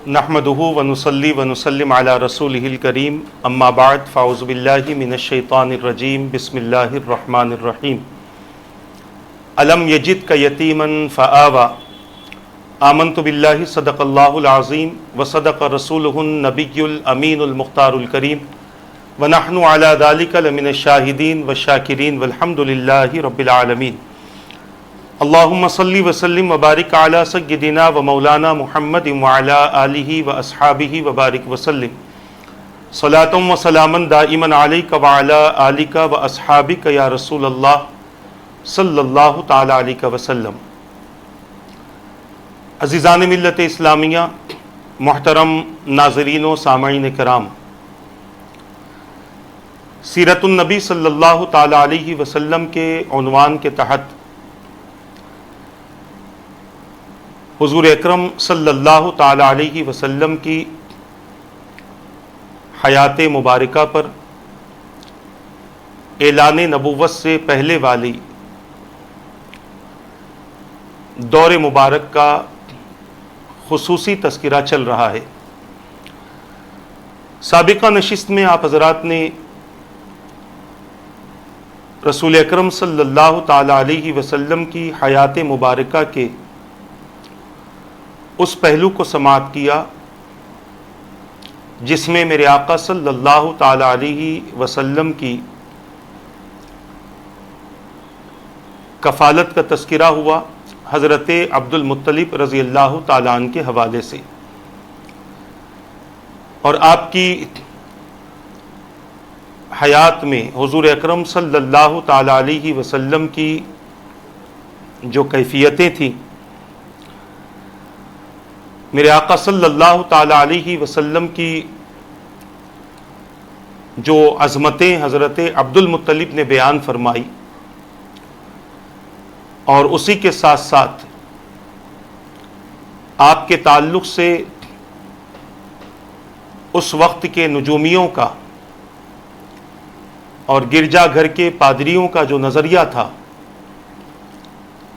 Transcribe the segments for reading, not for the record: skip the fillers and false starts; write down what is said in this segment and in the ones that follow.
نحمدہ ونصلی ونسلم علی رسولہ الکریم اما بعد فاعوذ باللہ من الشیطان الرجیم بسم اللہ الرحمن الرحیم الم یجدک یتیما فآوی آمنت باللہ صدق اللہ العظیم وصدق رسولہ النبی الامین المختار الکریم ونحن علی ذلک لمن الشاہدین والشاکرین والحمد للہ رب العالمین اللہم صلی وسلم وبارک علی سیدنا و مولانا محمد وعلی آلہ و اصحابہ وبارک وسلم صلاۃ و سلاما دائما علیک وعلی آلک و اصحابک یا رسول اللہ صلی اللہ تعالی علیہ وسلم۔ عزیزان ملت اسلامیہ، محترم ناظرین و سامعین کرام، سیرت النبی صلی اللہ تعالی علیہ وسلم کے عنوان کے تحت حضور اکرم صلی اللہ تعالی علیہ وسلم کی حیات مبارکہ پر اعلان نبوت سے پہلے والی دور مبارک کا خصوصی تذکرہ چل رہا ہے۔ سابقہ نشست میں آپ حضرات نے رسول اکرم صلی اللہ تعالی علیہ وسلم کی حیات مبارکہ کے اس پہلو کو سماعت کیا جس میں میرے آقا صلی اللہ تعالی علیہ وسلم کی کفالت کا تذکرہ ہوا حضرت عبد المطلب رضی اللہ تعالیٰ عنہ کے حوالے سے، اور آپ کی حیات میں حضور اکرم صلی اللہ تعالی علیہ وسلم کی جو کیفیتیں تھیں، میرے آقا صلی اللہ تعالی علیہ وسلم کی جو عظمتیں حضرت عبد المطلب نے بیان فرمائی، اور اسی کے ساتھ ساتھ آپ کے تعلق سے اس وقت کے نجومیوں کا اور گرجا گھر کے پادریوں کا جو نظریہ تھا،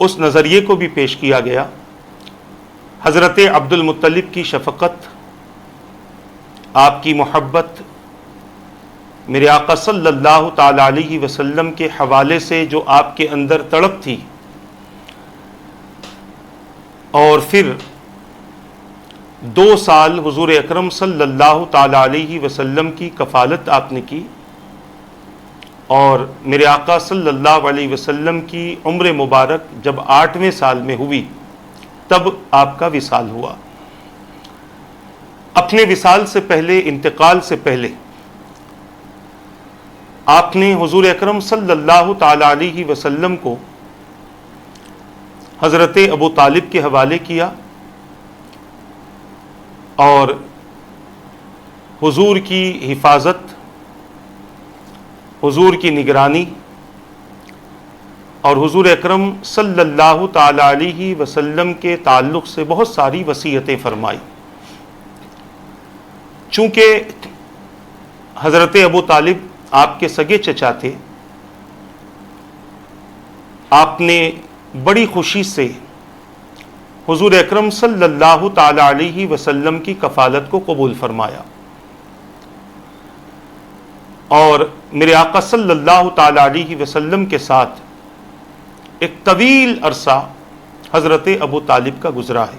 اس نظریے کو بھی پیش کیا گیا۔ حضرت عبد المطلب کی شفقت، آپ کی محبت، میرے آقا صلی اللہ تعالی علیہ وسلم کے حوالے سے جو آپ کے اندر تڑپ تھی، اور پھر 2 سال حضور اکرم صلی اللہ تعالی علیہ وسلم کی کفالت آپ نے کی، اور میرے آقا صلی اللہ علیہ وسلم کی عمر مبارک جب 8ویں سال میں ہوئی تب آپ کا وصال ہوا۔ اپنے وصال سے پہلے، انتقال سے پہلے، آپ نے حضور اکرم صلی اللہ تعالی علیہ وسلم کو حضرت ابو طالب کے حوالے کیا، اور حضور کی حفاظت، حضور کی نگرانی، اور حضور اکرم صلی اللہ تعالی علیہ وسلم کے تعلق سے بہت ساری وصیتیں فرمائی۔ چونکہ حضرت ابو طالب آپ کے سگے چچا تھے، آپ نے بڑی خوشی سے حضور اکرم صلی اللہ تعالی علیہ وسلم کی کفالت کو قبول فرمایا، اور میرے آقا صلی اللہ تعالی علیہ وسلم کے ساتھ ایک طویل عرصہ حضرت ابو طالب کا گزرا ہے۔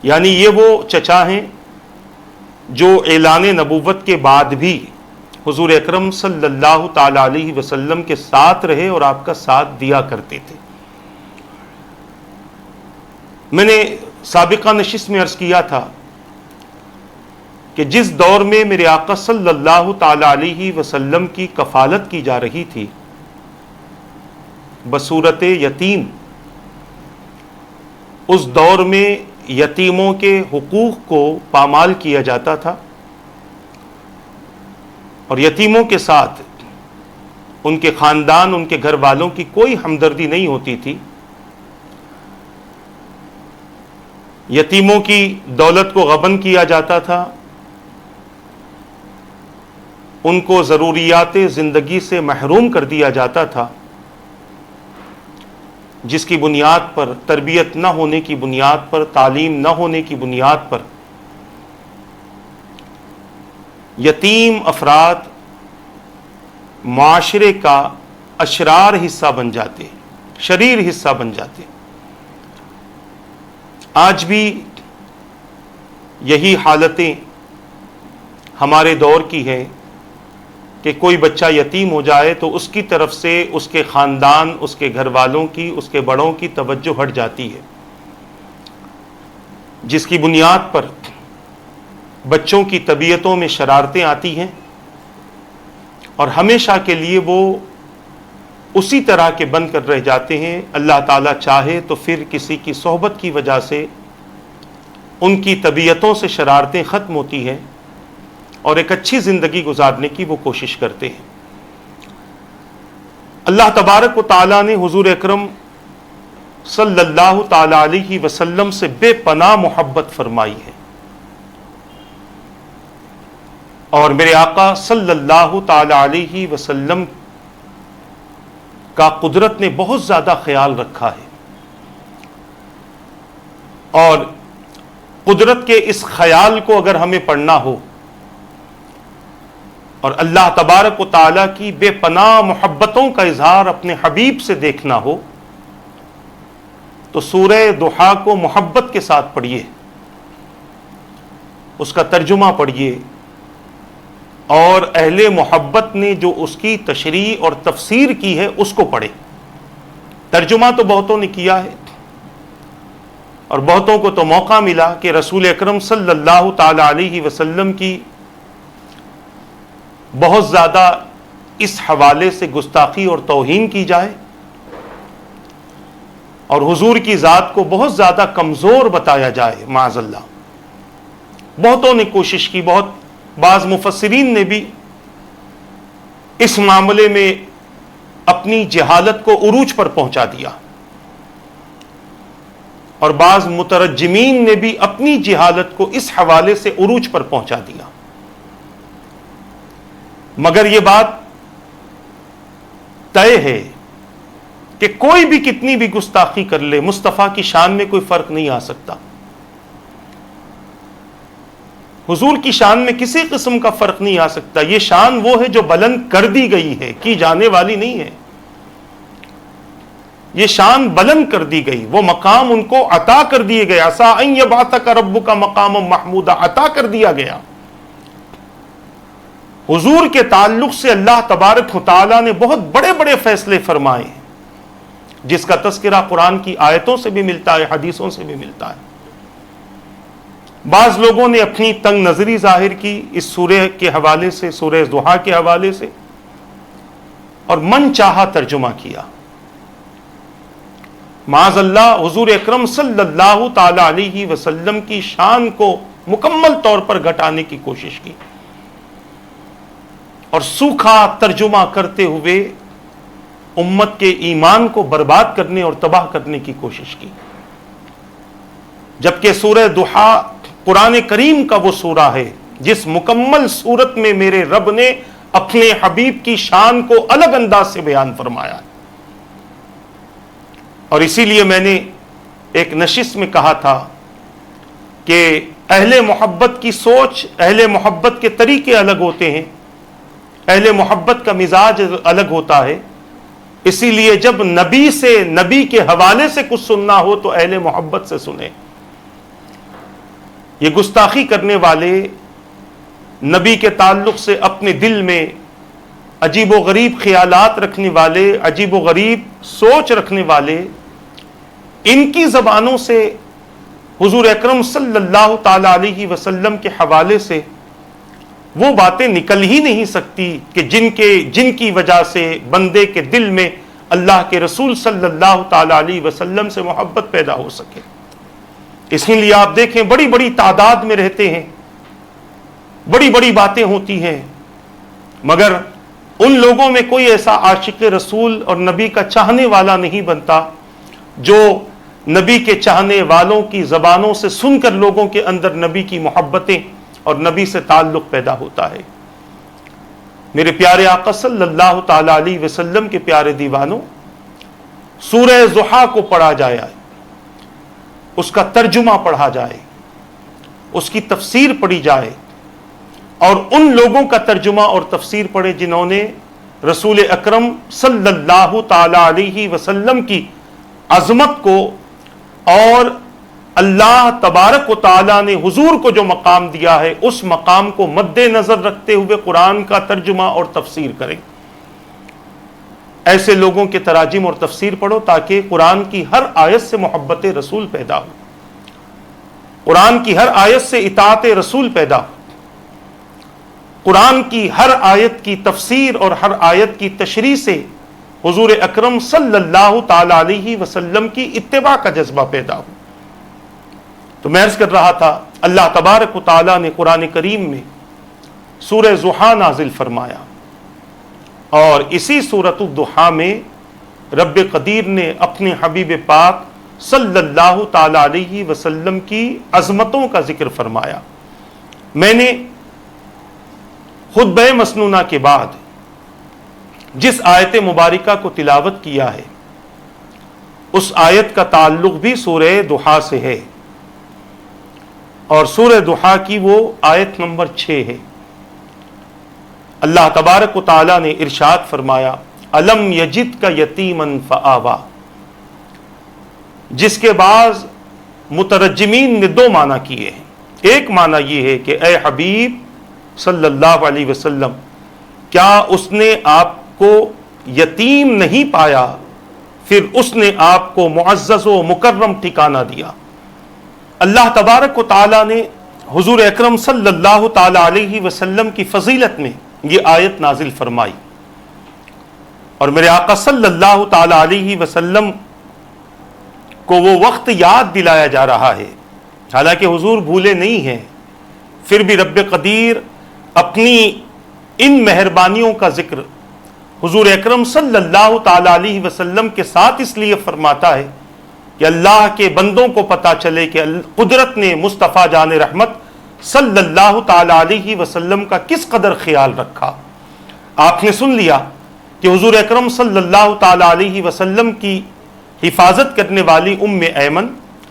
یعنی یہ وہ چچا ہیں جو اعلان نبوت کے بعد بھی حضور اکرم صلی اللہ تعالی علیہ وسلم کے ساتھ رہے اور آپ کا ساتھ دیا کرتے تھے۔ میں نے سابقہ نشست میں عرض کیا تھا کہ جس دور میں میرے آقا صلی اللہ تعالی علیہ وسلم کی کفالت کی جا رہی تھی بصورت یتیم، اس دور میں یتیموں کے حقوق کو پامال کیا جاتا تھا، اور یتیموں کے ساتھ ان کے خاندان، ان کے گھر والوں کی کوئی ہمدردی نہیں ہوتی تھی۔ یتیموں کی دولت کو غبن کیا جاتا تھا، ان کو ضروریات زندگی سے محروم کر دیا جاتا تھا، جس کی بنیاد پر، تربیت نہ ہونے کی بنیاد پر، تعلیم نہ ہونے کی بنیاد پر یتیم افراد معاشرے کا اشرار حصہ بن جاتے، شریر حصہ بن جاتے۔ آج بھی یہی حالتیں ہمارے دور کی ہیں کہ کوئی بچہ یتیم ہو جائے تو اس کی طرف سے اس کے خاندان، اس کے گھر والوں کی، اس کے بڑوں کی توجہ ہٹ جاتی ہے، جس کی بنیاد پر بچوں کی طبیعتوں میں شرارتیں آتی ہیں اور ہمیشہ کے لیے وہ اسی طرح کے بن کر رہ جاتے ہیں۔ اللہ تعالیٰ چاہے تو پھر کسی کی صحبت کی وجہ سے ان کی طبیعتوں سے شرارتیں ختم ہوتی ہیں اور ایک اچھی زندگی گزارنے کی وہ کوشش کرتے ہیں۔ اللہ تبارک و تعالیٰ نے حضور اکرم صلی اللہ تعالی علیہ وسلم سے بے پناہ محبت فرمائی ہے، اور میرے آقا صلی اللہ تعالی علیہ وسلم کا قدرت نے بہت زیادہ خیال رکھا ہے، اور قدرت کے اس خیال کو اگر ہمیں پڑھنا ہو اور اللہ تبارک و تعالیٰ کی بے پناہ محبتوں کا اظہار اپنے حبیب سے دیکھنا ہو تو سورہ ضحیٰ کو محبت کے ساتھ پڑھیے، اس کا ترجمہ پڑھیے، اور اہل محبت نے جو اس کی تشریح اور تفسیر کی ہے اس کو پڑھے۔ ترجمہ تو بہتوں نے کیا ہے، اور بہتوں کو تو موقع ملا کہ رسول اکرم صلی اللہ تعالی علیہ وسلم کی بہت زیادہ اس حوالے سے گستاخی اور توہین کی جائے اور حضور کی ذات کو بہت زیادہ کمزور بتایا جائے، معاذ اللہ۔ بہتوں نے کوشش کی، بعض مفسرین نے بھی اس معاملے میں اپنی جہالت کو عروج پر پہنچا دیا، اور بعض مترجمین نے بھی اپنی جہالت کو اس حوالے سے عروج پر پہنچا دیا۔ مگر یہ بات طے ہے کہ کوئی بھی کتنی بھی گستاخی کر لے، مصطفیٰ کی شان میں کوئی فرق نہیں آ سکتا۔ حضور کی شان میں کسی قسم کا فرق نہیں آ سکتا۔ یہ شان وہ ہے جو بلند کر دی گئی ہے، کی جانے والی نہیں ہے۔ یہ شان بلند کر دی گئی، وہ مقام ان کو عطا کر دیے گئے، عسیٰ ان یبعثک ربک مقاما محمودا، عطا کر دیا گیا۔ حضور کے تعلق سے اللہ تبارک و تعالیٰ نے بہت بڑے بڑے فیصلے فرمائے ہیں، جس کا تذکرہ قرآن کی آیتوں سے بھی ملتا ہے، حدیثوں سے بھی ملتا ہے۔ بعض لوگوں نے اپنی تنگ نظری ظاہر کی اس سورہ کے حوالے سے، سورہ ضحیٰ کے حوالے سے، اور من چاہا ترجمہ کیا۔ معاذ اللہ، حضور اکرم صلی اللہ تعالی علیہ وسلم کی شان کو مکمل طور پر گھٹانے کی کوشش کی اور سوکھا ترجمہ کرتے ہوئے امت کے ایمان کو برباد کرنے اور تباہ کرنے کی کوشش کی، جبکہ سورہ ضحیٰ قرآن کریم کا وہ سورہ ہے جس مکمل صورت میں میرے رب نے اپنے حبیب کی شان کو الگ انداز سے بیان فرمایا ہے۔ اور اسی لیے میں نے ایک نشست میں کہا تھا کہ اہل محبت کی سوچ، اہل محبت کے طریقے الگ ہوتے ہیں، اہل محبت کا مزاج الگ ہوتا ہے۔ اسی لیے جب نبی سے، نبی کے حوالے سے کچھ سننا ہو تو اہل محبت سے سنیں۔ یہ گستاخی کرنے والے، نبی کے تعلق سے اپنے دل میں عجیب و غریب خیالات رکھنے والے، عجیب و غریب سوچ رکھنے والے، ان کی زبانوں سے حضور اکرم صلی اللہ تعالی علیہ وسلم کے حوالے سے وہ باتیں نکل ہی نہیں سکتی کہ جن کی وجہ سے بندے کے دل میں اللہ کے رسول صلی اللہ تعالی علیہ وسلم سے محبت پیدا ہو سکے۔ اس لیے آپ دیکھیں بڑی بڑی تعداد میں رہتے ہیں، بڑی بڑی باتیں ہوتی ہیں، مگر ان لوگوں میں کوئی ایسا عاشق رسول اور نبی کا چاہنے والا نہیں بنتا جو نبی کے چاہنے والوں کی زبانوں سے سن کر لوگوں کے اندر نبی کی محبتیں اور نبی سے تعلق پیدا ہوتا ہے۔ میرے پیارے آقا صلی اللہ تعالی علیہ وسلم کے پیارے دیوانوں، سورہ ضحیٰ کو پڑھا جائے، اس کا ترجمہ پڑھا جائے، اس کی تفسیر پڑھی جائے، اور ان لوگوں کا ترجمہ اور تفسیر پڑھے جنہوں نے رسول اکرم صلی اللہ تعالی علیہ وسلم کی عظمت کو اور اللہ تبارک و تعالی نے حضور کو جو مقام دیا ہے اس مقام کو مد نظر رکھتے ہوئے قرآن کا ترجمہ اور تفسیر کریں۔ ایسے لوگوں کے تراجم اور تفسیر پڑھو تاکہ قرآن کی ہر آیت سے محبت رسول پیدا ہو، قرآن کی ہر آیت سے اطاعت رسول پیدا ہو، قرآن کی ہر آیت کی تفسیر اور ہر آیت کی تشریح سے حضور اکرم صلی اللہ تعالی علیہ وسلم کی اتباع کا جذبہ پیدا ہو۔ تو میں عرض کر رہا تھا، اللہ تبارک و تعالی نے قرآن کریم میں سورہ ضحیٰ نازل فرمایا، اور اسی سورۃ الضحیٰ میں رب قدیر نے اپنے حبیب پاک صلی اللہ تعالی علیہ وسلم کی عظمتوں کا ذکر فرمایا۔ میں نے خطبہ مسنونہ کے بعد جس آیت مبارکہ کو تلاوت کیا ہے اس آیت کا تعلق بھی سورہ ضحیٰ سے ہے، اور سورہ ضحیٰ کی وہ آیت نمبر 6 ہے۔ اللہ تبارک و تعالی نے ارشاد فرمایا، الم یجدک یتیما فآویٰ، جس کے بعض مترجمین نے دو معنی کیے ہیں۔ ایک معنی یہ ہے کہ اے حبیب صلی اللہ علیہ وسلم، کیا اس نے آپ کو یتیم نہیں پایا، پھر اس نے آپ کو معزز و مکرم ٹھکانہ دیا۔ اللہ تبارک و تعالی نے حضور اکرم صلی اللہ تعالی علیہ وسلم کی فضیلت میں یہ آیت نازل فرمائی، اور میرے آقا صلی اللہ تعالی علیہ وسلم کو وہ وقت یاد دلایا جا رہا ہے، حالانکہ حضور بھولے نہیں ہیں، پھر بھی رب قدیر اپنی ان مہربانیوں کا ذکر حضور اکرم صلی اللہ تعالی علیہ وسلم کے ساتھ اس لیے فرماتا ہے کہ اللہ کے بندوں کو پتا چلے کہ قدرت نے مصطفیٰ جان رحمت صلی اللہ تعالی علیہ وسلم کا کس قدر خیال رکھا۔ آپ نے سن لیا کہ حضور اکرم صلی اللہ تعالی علیہ وسلم کی حفاظت کرنے والی ام ایمن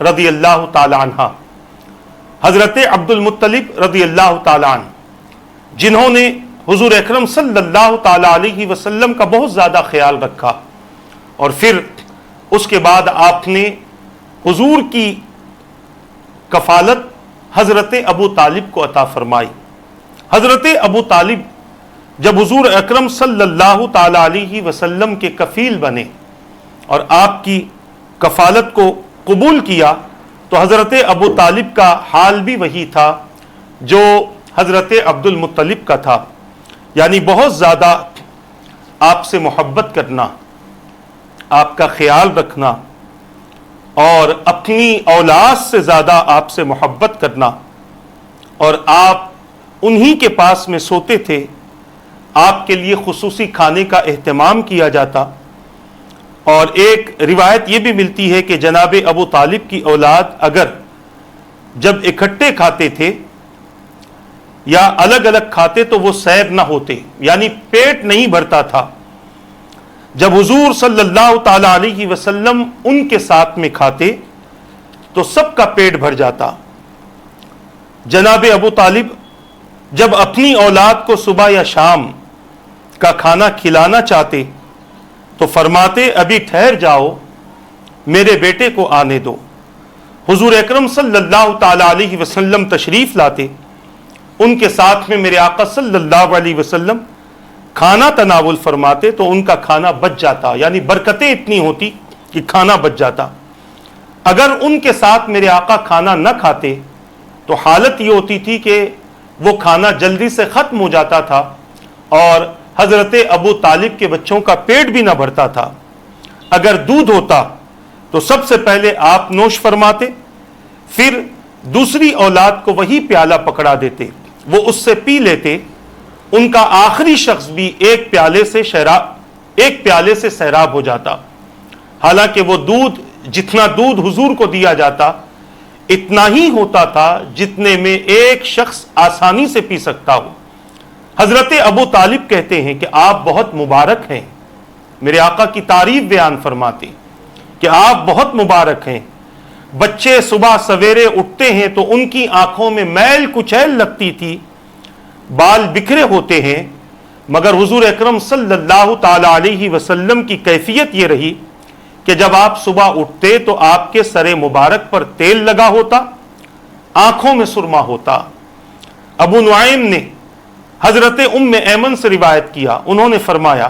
رضی اللہ تعالی عنہ، حضرت عبد المطلب رضی اللہ تعالی عنہ، جنہوں نے حضور اکرم صلی اللہ تعالی علیہ وسلم کا بہت زیادہ خیال رکھا، اور پھر اس کے بعد آپ نے حضور کی کفالت حضرت ابو طالب کو عطا فرمائی۔ حضرت ابو طالب جب حضور اکرم صلی اللہ تعالی علیہ وسلم کے کفیل بنے اور آپ کی کفالت کو قبول کیا، تو حضرت ابو طالب کا حال بھی وہی تھا جو حضرت عبد المطلب کا تھا، یعنی بہت زیادہ آپ سے محبت کرنا، آپ کا خیال رکھنا، اور اپنی اولاد سے زیادہ آپ سے محبت کرنا، اور آپ انہی کے پاس میں سوتے تھے، آپ کے لیے خصوصی کھانے کا اہتمام کیا جاتا۔ اور ایک روایت یہ بھی ملتی ہے کہ جناب ابو طالب کی اولاد اگر جب اکٹھے کھاتے تھے یا الگ الگ کھاتے تو وہ سیر نہ ہوتے، یعنی پیٹ نہیں بھرتا تھا۔ جب حضور صلی اللہ تعالی علیہ وسلم ان کے ساتھ میں کھاتے تو سب کا پیٹ بھر جاتا۔ جناب ابو طالب جب اپنی اولاد کو صبح یا شام کا کھانا کھلانا چاہتے تو فرماتے، ابھی ٹھہر جاؤ، میرے بیٹے کو آنے دو۔ حضور اکرم صلی اللہ تعالی علیہ وسلم تشریف لاتے، ان کے ساتھ میں میرے آقا صلی اللہ علیہ وسلم کھانا تناول فرماتے تو ان کا کھانا بچ جاتا، یعنی برکتیں اتنی ہوتی کہ کھانا بچ جاتا۔ اگر ان کے ساتھ میرے آقا کھانا نہ کھاتے تو حالت یہ ہوتی تھی کہ وہ کھانا جلدی سے ختم ہو جاتا تھا، اور حضرت ابو طالب کے بچوں کا پیٹ بھی نہ بھرتا تھا۔ اگر دودھ ہوتا تو سب سے پہلے آپ نوش فرماتے، پھر دوسری اولاد کو وہی پیالہ پکڑا دیتے، وہ اس سے پی لیتے، ان کا آخری شخص بھی ایک پیالے سے سیراب ہو جاتا۔ حالانکہ وہ دودھ، جتنا دودھ حضور کو دیا جاتا اتنا ہی ہوتا تھا جتنے میں ایک شخص آسانی سے پی سکتا ہو۔ حضرت ابو طالب کہتے ہیں کہ آپ بہت مبارک ہیں، میرے آقا کی تعریف بیان فرماتے کہ آپ بہت مبارک ہیں۔ بچے صبح سویرے اٹھتے ہیں تو ان کی آنکھوں میں میل کچیل لگتی تھی، بال بکھرے ہوتے ہیں، مگر حضور اکرم صلی اللہ تعالی علیہ وسلم کی کیفیت یہ رہی کہ جب آپ صبح اٹھتے تو آپ کے سر مبارک پر تیل لگا ہوتا، آنکھوں میں سرما ہوتا۔ ابو نعیم نے حضرت ام ایمن سے روایت کیا، انہوں نے فرمایا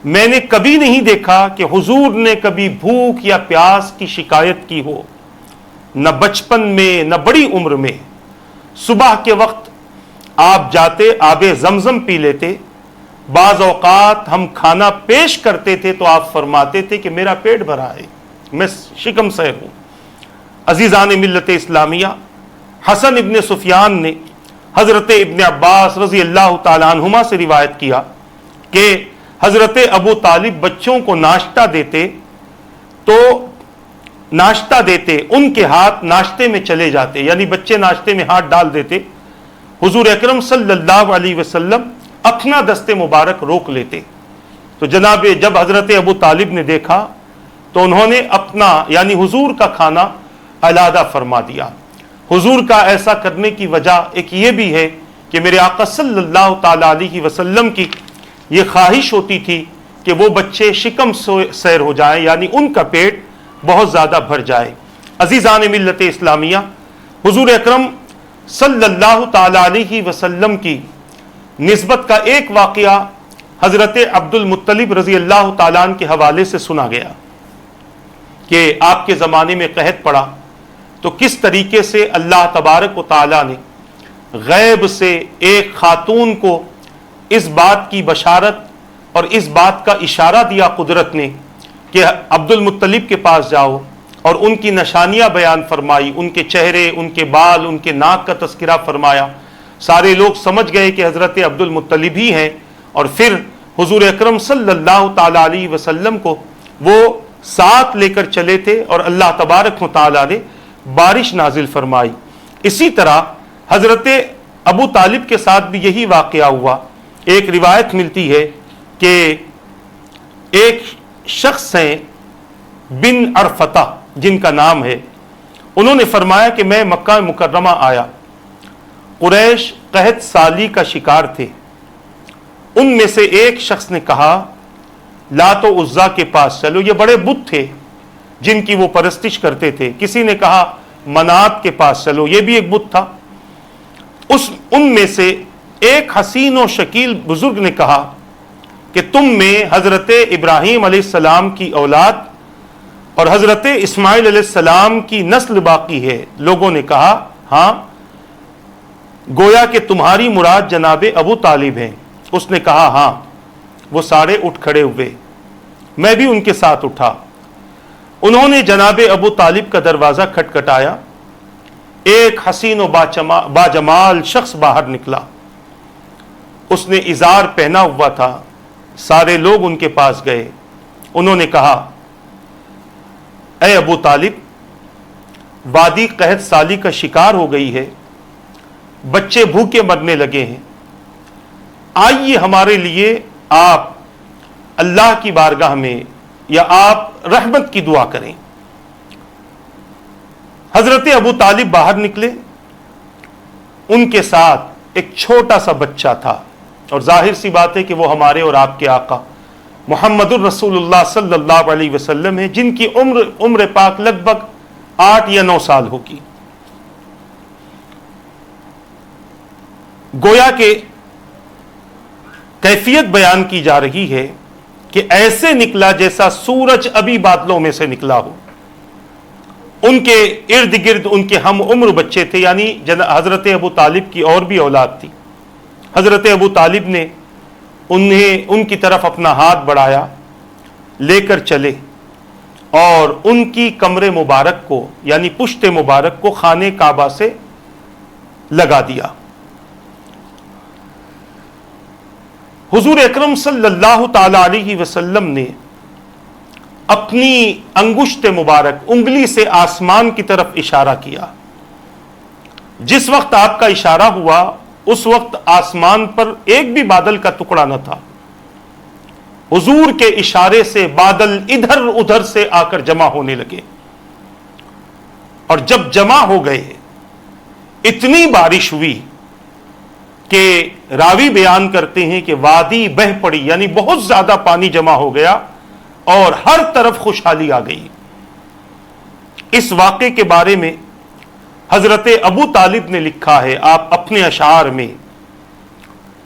میں نے کبھی نہیں دیکھا کہ حضور نے کبھی بھوک یا پیاس کی شکایت کی ہو، نہ بچپن میں نہ بڑی عمر میں۔ صبح کے وقت آپ جاتے آب زمزم پی لیتے، بعض اوقات ہم کھانا پیش کرتے تھے تو آپ فرماتے تھے کہ میرا پیٹ بھرا ہے، میں شکم سیر ہوں۔ عزیزان ملت اسلامیہ، حسن ابن سفیان نے حضرت ابن عباس رضی اللہ تعالیٰ عنہما سے روایت کیا کہ حضرت ابو طالب بچوں کو ناشتہ دیتے تو ان کے ہاتھ ناشتے میں چلے جاتے، یعنی بچے ناشتے میں ہاتھ ڈال دیتے، حضور اکرم صلی اللہ علیہ وسلم اپنا دست مبارک روک لیتے۔ تو جب حضرت ابو طالب نے دیکھا تو انہوں نے اپنا یعنی حضور کا کھانا علیحدہ فرما دیا۔ حضور کا ایسا کرنے کی وجہ ایک یہ بھی ہے کہ میرے آقا صلی اللہ تعالی علیہ وسلم کی یہ خواہش ہوتی تھی کہ وہ بچے شکم سیر ہو جائیں، یعنی ان کا پیٹ بہت زیادہ بھر جائے۔ عزیزان ملت اسلامیہ، حضور اکرم صلی اللہ تعالی علیہ وسلم کی نسبت کا ایک واقعہ حضرت عبد المطلب رضی اللہ تعالیٰ عنہ کے حوالے سے سنا گیا کہ آپ کے زمانے میں قحط پڑا تو کس طریقے سے اللہ تبارک و تعالیٰ نے غیب سے ایک خاتون کو اس بات کی بشارت اور اس بات کا اشارہ دیا قدرت نے کہ عبد المطلب کے پاس جاؤ، اور ان کی نشانیاں بیان فرمائی، ان کے چہرے، ان کے بال، ان کے ناک کا تذکرہ فرمایا۔ سارے لوگ سمجھ گئے کہ حضرت عبد المطلب ہی ہیں، اور پھر حضور اکرم صلی اللہ تعالی علیہ وسلم کو وہ ساتھ لے کر چلے تھے، اور اللہ تبارک و تعالی نے بارش نازل فرمائی۔ اسی طرح حضرت ابو طالب کے ساتھ بھی یہی واقعہ ہوا۔ ایک روایت ملتی ہے کہ ایک شخص ہیں بن عرفتہ جن کا نام ہے، انہوں نے فرمایا کہ میں مکہ مکرمہ آیا، قریش قحط سالی کا شکار تھے۔ ان میں سے ایک شخص نے کہا لات و عزا کے پاس چلو، یہ بڑے بت تھے جن کی وہ پرستش کرتے تھے۔ کسی نے کہا منات کے پاس چلو، یہ بھی ایک بت تھا۔ ان میں سے ایک حسین و شکیل بزرگ نے کہا کہ تم میں حضرت ابراہیم علیہ السلام کی اولاد اور حضرت اسماعیل علیہ السلام کی نسل باقی ہے۔ لوگوں نے کہا ہاں، گویا کہ تمہاری مراد جناب ابو طالب ہیں۔ اس نے کہا ہاں۔ وہ سارے اٹھ کھڑے ہوئے، میں بھی ان کے ساتھ اٹھا۔ انہوں نے جناب ابو طالب کا دروازہ کھٹکھٹایا، ایک حسین و باجمال شخص باہر نکلا۔ اس نے ازار پہنا ہوا تھا۔ سارے لوگ ان کے پاس گئے۔ انہوں نے کہا اے ابو طالب، وادی قحط سالی کا شکار ہو گئی ہے، بچے بھوکے مرنے لگے ہیں، آئیے ہمارے لیے آپ اللہ کی بارگاہ میں یا آپ رحمت کی دعا کریں۔ حضرت ابو طالب باہر نکلے، ان کے ساتھ ایک چھوٹا سا بچہ تھا، اور ظاہر سی بات ہے کہ وہ ہمارے اور آپ کے آقا محمد الرسول اللہ صلی اللہ علیہ وسلم ہیں، جن کی عمر پاک لگ بھگ 8 یا 9 سال ہوگی۔ گویا کہ کیفیت بیان کی جا رہی ہے کہ ایسے نکلا جیسا سورج ابھی بادلوں میں سے نکلا ہو۔ ان کے ارد گرد ان کے ہم عمر بچے تھے، یعنی حضرت ابو طالب کی اور بھی اولاد تھی۔ حضرت ابو طالب نے ان کی طرف اپنا ہاتھ بڑھایا، لے کر چلے، اور ان کی کمر مبارک کو یعنی پشت مبارک کو خانے کعبہ سے لگا دیا۔ حضور اکرم صلی اللہ تعالی علیہ وسلم نے اپنی انگشت مبارک انگلی سے آسمان کی طرف اشارہ کیا۔ جس وقت آپ کا اشارہ ہوا اس وقت آسمان پر ایک بھی بادل کا ٹکڑا نہ تھا۔ حضور کے اشارے سے بادل ادھر ادھر سے آ کر جمع ہونے لگے، اور جب جمع ہو گئے اتنی بارش ہوئی کہ راوی بیان کرتے ہیں کہ وادی بہہ پڑی، یعنی بہت زیادہ پانی جمع ہو گیا اور ہر طرف خوشحالی آ گئی۔ اس واقعے کے بارے میں حضرت ابو طالب نے لکھا ہے آپ اپنے اشعار میں،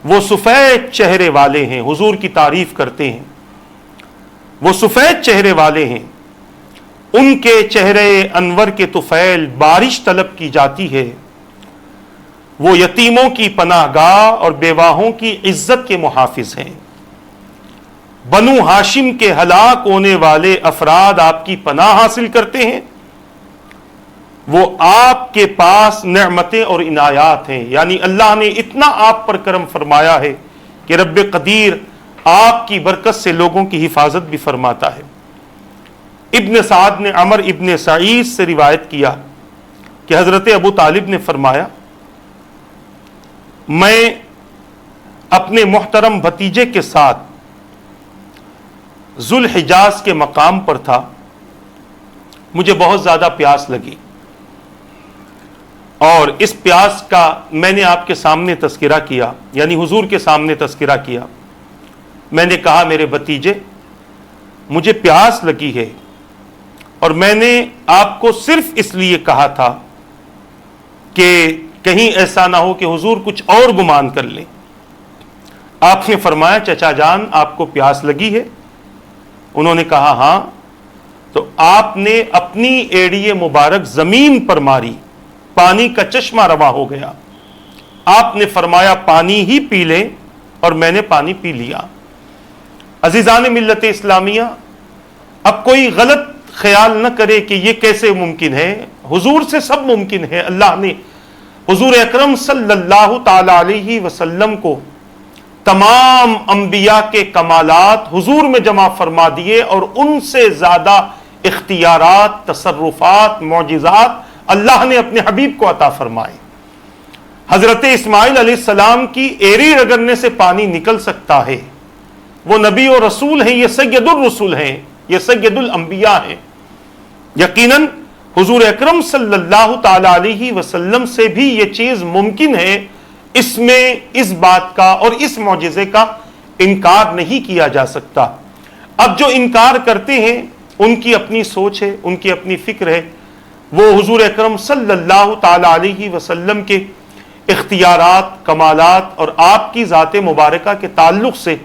وہ سفید چہرے والے ہیں، حضور کی تعریف کرتے ہیں، وہ سفید چہرے والے ہیں، ان کے چہرے انور کے طفیل بارش طلب کی جاتی ہے، وہ یتیموں کی پناہ گاہ اور بیواہوں کی عزت کے محافظ ہیں، بنو ہاشم کے ہلاک ہونے والے افراد آپ کی پناہ حاصل کرتے ہیں، وہ آپ کے پاس نعمتیں اور عنایات ہیں، یعنی اللہ نے اتنا آپ پر کرم فرمایا ہے کہ رب قدیر آپ کی برکت سے لوگوں کی حفاظت بھی فرماتا ہے۔ ابن سعد نے عمر ابن سعید سے روایت کیا کہ حضرت ابو طالب نے فرمایا، میں اپنے محترم بھتیجے کے ساتھ ذوالحجاز کے مقام پر تھا، مجھے بہت زیادہ پیاس لگی اور اس پیاس کا میں نے آپ کے سامنے تذکرہ کیا، یعنی حضور کے سامنے تذکرہ کیا۔ میں نے کہا میرے بھتیجے مجھے پیاس لگی ہے اور میں نے آپ کو صرف اس لیے کہا تھا کہ کہیں ایسا نہ ہو کہ حضور کچھ اور گمان کر لیں۔ آپ نے فرمایا چچا جان آپ کو پیاس لگی ہے؟ انہوں نے کہا ہاں۔ تو آپ نے اپنی ایڑی مبارک زمین پر ماری، پانی کا چشمہ رواں ہو گیا۔ آپ نے فرمایا پانی ہی پی لیں، اور میں نے پانی پی لیا۔ عزیزان ملت اسلامیہ، اب کوئی غلط خیال نہ کرے کہ یہ کیسے ممکن ہے، حضور سے سب ممکن ہے۔ اللہ نے حضور اکرم صلی اللہ تعالی علیہ وسلم کو تمام انبیاء کے کمالات حضور میں جمع فرما دیے، اور ان سے زیادہ اختیارات، تصرفات، معجزات اللہ نے اپنے حبیب کو عطا فرمائے۔ حضرت اسماعیل علیہ السلام کی ایری رگڑنے سے پانی نکل سکتا ہے، وہ نبی و رسول ہیں، یہ سید الرسول ہیں، یہ سید الانبیاء ہیں۔ یقیناً حضور اکرم صلی اللہ تعالی علیہ وسلم سے بھی یہ چیز ممکن ہے، اس میں اس بات کا اور اس معجزے کا انکار نہیں کیا جا سکتا۔ اب جو انکار کرتے ہیں ان کی اپنی سوچ ہے، ان کی اپنی فکر ہے، وہ حضور اکرم صلی اللہ تعالی علیہ وسلم کے اختیارات، کمالات اور آپ کی ذات مبارکہ کے تعلق سے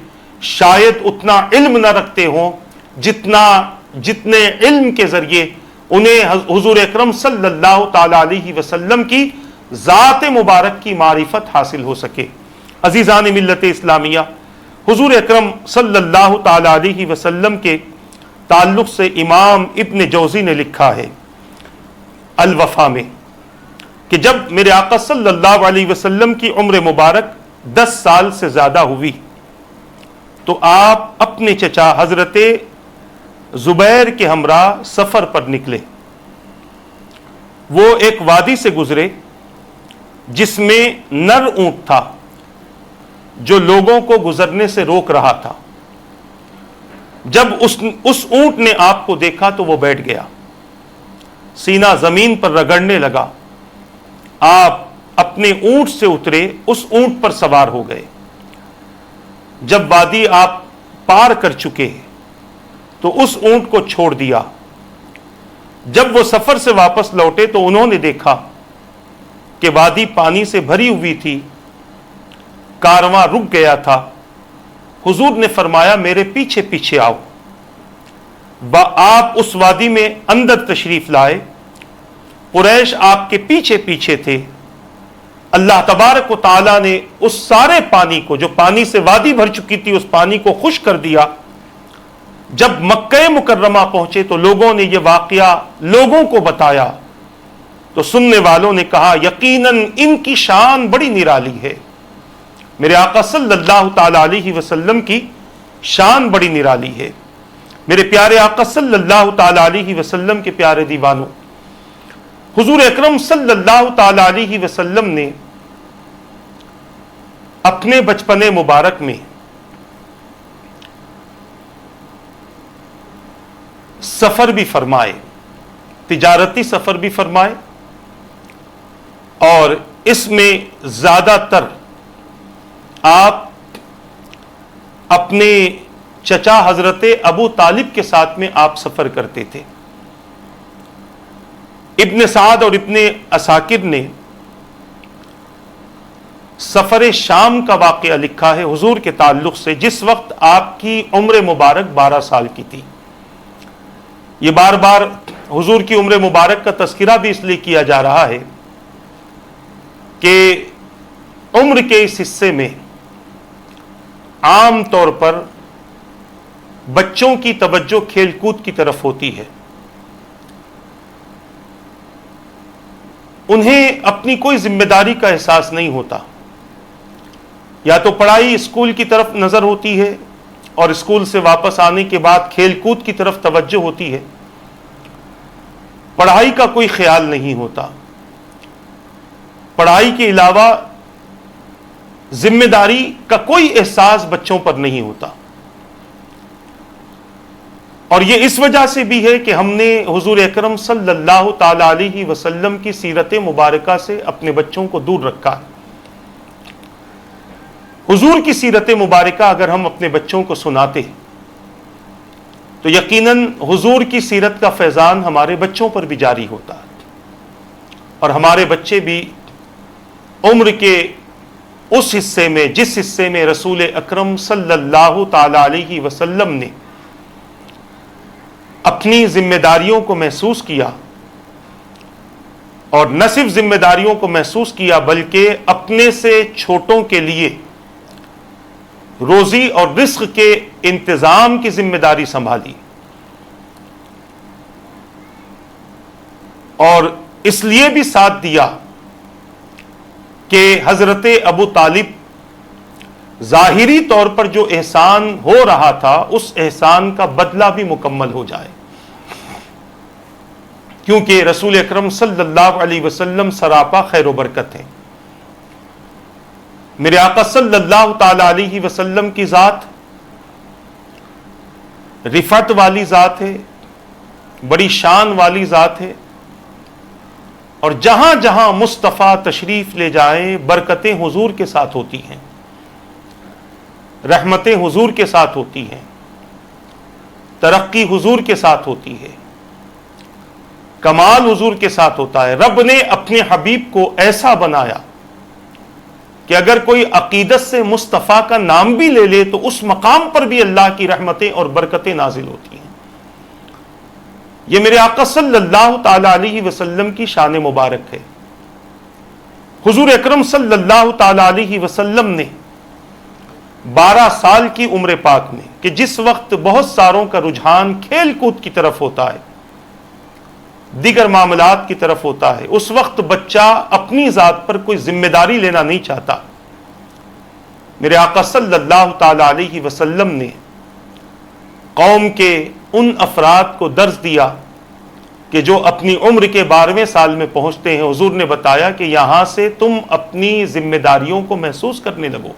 شاید اتنا علم نہ رکھتے ہوں جتنے علم کے ذریعے انہیں حضور اکرم صلی اللہ تعالی علیہ وسلم کی ذات مبارک کی معرفت حاصل ہو سکے۔ عزیزان ملت اسلامیہ، حضور اکرم صلی اللہ تعالی علیہ وسلم کے تعلق سے امام ابن جوزی نے لکھا ہے الوفا میں کہ جب میرے آقا صلی اللہ علیہ وسلم کی عمر مبارک 10 سال سے زیادہ ہوئی تو آپ اپنے چچا حضرت زبیر کے ہمراہ سفر پر نکلے۔ وہ ایک وادی سے گزرے جس میں نر اونٹ تھا جو لوگوں کو گزرنے سے روک رہا تھا۔ جب اس اونٹ نے آپ کو دیکھا تو وہ بیٹھ گیا، سینہ زمین پر رگڑنے لگا۔ آپ اپنے اونٹ سے اترے، اس اونٹ پر سوار ہو گئے۔ جب وادی آپ پار کر چکے تو اس اونٹ کو چھوڑ دیا۔ جب وہ سفر سے واپس لوٹے تو انہوں نے دیکھا کہ وادی پانی سے بھری ہوئی تھی، کارواں رک گیا تھا۔ حضور نے فرمایا میرے پیچھے پیچھے آؤ۔ آپ اس وادی میں اندر تشریف لائے، قریش آپ کے پیچھے پیچھے تھے۔ اللہ تبارک و تعالیٰ نے اس سارے پانی کو، جو پانی سے وادی بھر چکی تھی، اس پانی کو خشک کر دیا۔ جب مکہ مکرمہ پہنچے تو لوگوں نے یہ واقعہ لوگوں کو بتایا تو سننے والوں نے کہا یقیناً ان کی شان بڑی نرالی ہے۔ میرے آقا صلی اللہ تعالی علیہ وسلم کی شان بڑی نرالی ہے۔ میرے پیارے آقا صلی اللہ تعالی علیہ وسلم کے پیارے دیوانوں، حضور اکرم صلی اللہ تعالی علیہ وسلم نے اپنے بچپن مبارک میں سفر بھی فرمائے، تجارتی سفر بھی فرمائے، اور اس میں زیادہ تر آپ اپنے چچا حضرت ابو طالب کے ساتھ میں آپ سفر کرتے تھے۔ ابن سعد اور ابن عساکر نے سفر شام کا واقعہ لکھا ہے حضور کے تعلق سے، جس وقت آپ کی عمر مبارک 12 سال کی تھی۔ یہ بار بار حضور کی عمر مبارک کا تذکرہ بھی اس لیے کیا جا رہا ہے کہ عمر کے اس حصے میں عام طور پر بچوں کی توجہ کھیل کود کی طرف ہوتی ہے، انہیں اپنی کوئی ذمہ داری کا احساس نہیں ہوتا، یا تو پڑھائی اسکول کی طرف نظر ہوتی ہے اور اسکول سے واپس آنے کے بعد کھیل کود کی طرف توجہ ہوتی ہے، پڑھائی کا کوئی خیال نہیں ہوتا، پڑھائی کے علاوہ ذمہ داری کا کوئی احساس بچوں پر نہیں ہوتا۔ اور یہ اس وجہ سے بھی ہے کہ ہم نے حضور اکرم صلی اللہ تعالی علیہ وسلم کی سیرت مبارکہ سے اپنے بچوں کو دور رکھا ہے۔ حضور کی سیرت مبارکہ اگر ہم اپنے بچوں کو سناتے تو یقیناً حضور کی سیرت کا فیضان ہمارے بچوں پر بھی جاری ہوتا ہے، اور ہمارے بچے بھی عمر کے اس حصے میں جس حصے میں رسول اکرم صلی اللہ تعالی علیہ وسلم نے اپنی ذمہ داریوں کو محسوس کیا، اور نہ صرف ذمہ داریوں کو محسوس کیا بلکہ اپنے سے چھوٹوں کے لیے روزی اور رزق کے انتظام کی ذمہ داری سنبھالی، اور اس لیے بھی ساتھ دیا کہ حضرت ابو طالب ظاہری طور پر جو احسان ہو رہا تھا اس احسان کا بدلہ بھی مکمل ہو جائے، کیونکہ رسول اکرم صلی اللہ علیہ وسلم سراپا خیر و برکت ہیں۔ میرے آقا صلی اللہ تعالی علیہ وسلم کی ذات رفعت والی ذات ہے، بڑی شان والی ذات ہے، اور جہاں جہاں مصطفیٰ تشریف لے جائیں برکتیں حضور کے ساتھ ہوتی ہیں، رحمتیں حضور کے ساتھ ہوتی ہیں، ترقی حضور کے ساتھ ہوتی ہے، کمال حضور کے ساتھ ہوتا ہے۔ رب نے اپنے حبیب کو ایسا بنایا کہ اگر کوئی عقیدت سے مصطفیٰ کا نام بھی لے لے تو اس مقام پر بھی اللہ کی رحمتیں اور برکتیں نازل ہوتی ہیں۔ یہ میرے آقا صلی اللہ تعالی علیہ وسلم کی شان مبارک ہے۔ حضور اکرم صلی اللہ تعالی علیہ وسلم نے 12 سال کی عمر پاک میں، کہ جس وقت بہت ساروں کا رجحان کھیل کود کی طرف ہوتا ہے، دیگر معاملات کی طرف ہوتا ہے، اس وقت بچہ اپنی ذات پر کوئی ذمہ داری لینا نہیں چاہتا، میرے آقا صلی اللہ تعالی علیہ وسلم نے قوم کے ان افراد کو درس دیا کہ جو اپنی عمر کے 12ویں سال میں پہنچتے ہیں، حضور نے بتایا کہ یہاں سے تم اپنی ذمہ داریوں کو محسوس کرنے لگو،